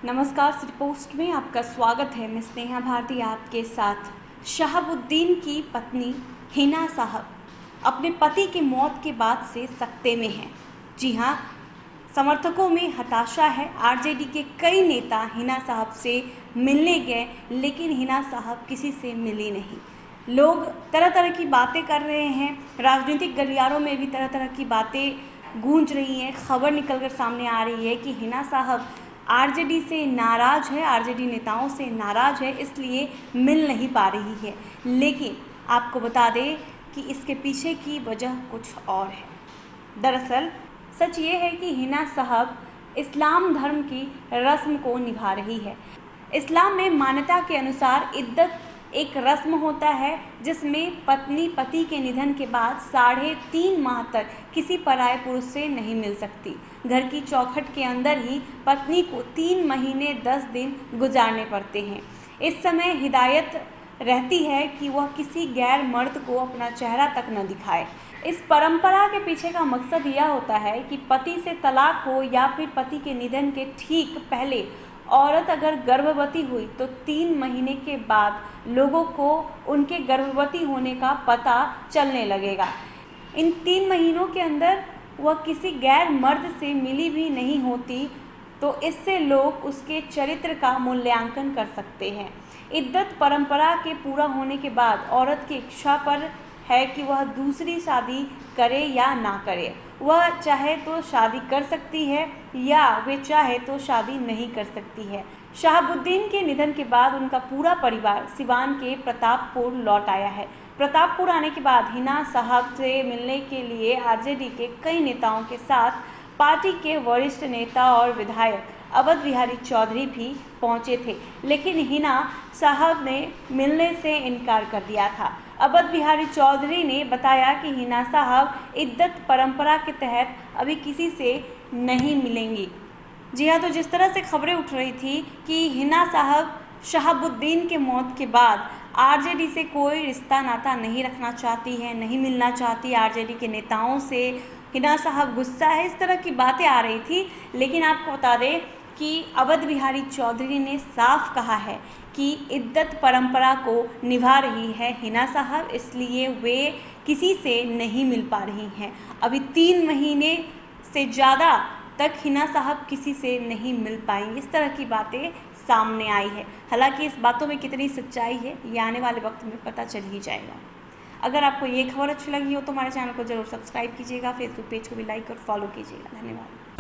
नमस्कार, city post में आपका स्वागत है। मैं स्नेहा भारती आपके साथ। शहाबुद्दीन की पत्नी हिना साहब अपने पति की मौत के बाद से सख्ते में हैं। जी हाँ, समर्थकों में हताशा है। आरजेडी के कई नेता हिना साहब से मिलने गए, लेकिन हिना साहब किसी से मिली नहीं। लोग तरह तरह की बातें कर रहे हैं। राजनीतिक गलियारों में भी तरह तरह की बातें गूंज रही हैं। खबर निकलकर सामने आ रही है कि हिना साहब आरजेडी से नाराज़ है, आरजेडी नेताओं से नाराज़ है, इसलिए मिल नहीं पा रही है। लेकिन आपको बता दें कि इसके पीछे की वजह कुछ और है। दरअसल सच ये है कि हिना साहब इस्लाम धर्म की रस्म को निभा रही है। इस्लाम में मान्यता के अनुसार इद्दत एक रस्म होता है जिसमें पत्नी पति के निधन के बाद 3.5 माह तक किसी पराये पुरुष से नहीं मिल सकती। घर की चौखट के अंदर ही पत्नी को 3 महीने 10 दिन गुजारने पड़ते हैं। इस समय हिदायत रहती है कि वह किसी गैर मर्द को अपना चेहरा तक न दिखाए। इस परंपरा के पीछे का मकसद यह होता है कि पति से तलाक हो या फिर पति के निधन के ठीक पहले औरत अगर गर्भवती हुई तो 3 महीने के बाद लोगों को उनके गर्भवती होने का पता चलने लगेगा। इन 3 महीनों के अंदर वह किसी गैर मर्द से मिली भी नहीं होती, तो इससे लोग उसके चरित्र का मूल्यांकन कर सकते हैं। इद्दत परंपरा के पूरा होने के बाद औरत की इच्छा पर है कि वह दूसरी शादी करे या ना करे। वह चाहे तो शादी कर सकती है या वे चाहे तो शादी नहीं कर सकती है। शहाबुद्दीन के निधन के बाद उनका पूरा परिवार सिवान के प्रतापपुर लौट आया है। प्रतापपुर आने के बाद हिना साहब से मिलने के लिए आरजेडी के कई नेताओं के साथ पार्टी के वरिष्ठ नेता और विधायक अवध बिहारी चौधरी भी पहुंचे थे, लेकिन हिना साहब ने मिलने से इनकार कर दिया था। अवध बिहारी चौधरी ने बताया कि हिना साहब इद्दत परंपरा के तहत अभी किसी से नहीं मिलेंगी। जी हाँ, तो जिस तरह से खबरें उठ रही थी कि हिना साहब शहाबुद्दीन के मौत के बाद आरजेडी से कोई रिश्ता नाता नहीं रखना चाहती है, नहीं मिलना चाहती आरजेडी के नेताओं से, हिना साहब गुस्सा है, इस तरह की बातें आ रही थी। लेकिन आपको बता दें कि अवध बिहारी चौधरी ने साफ कहा है कि इद्दत परंपरा को निभा रही है हिना साहब, इसलिए वे किसी से नहीं मिल पा रही हैं। अभी 3 महीने से ज़्यादा तक हिना साहब किसी से नहीं मिल पाएंगी, इस तरह की बातें सामने आई है। हालांकि इस बातों में कितनी सच्चाई है ये आने वाले वक्त में पता चल ही जाएगा। अगर आपको ये खबर अच्छी लगी हो तो हमारे चैनल को जरूर सब्सक्राइब कीजिएगा, फेसबुक पेज को भी लाइक और फॉलो कीजिएगा। धन्यवाद।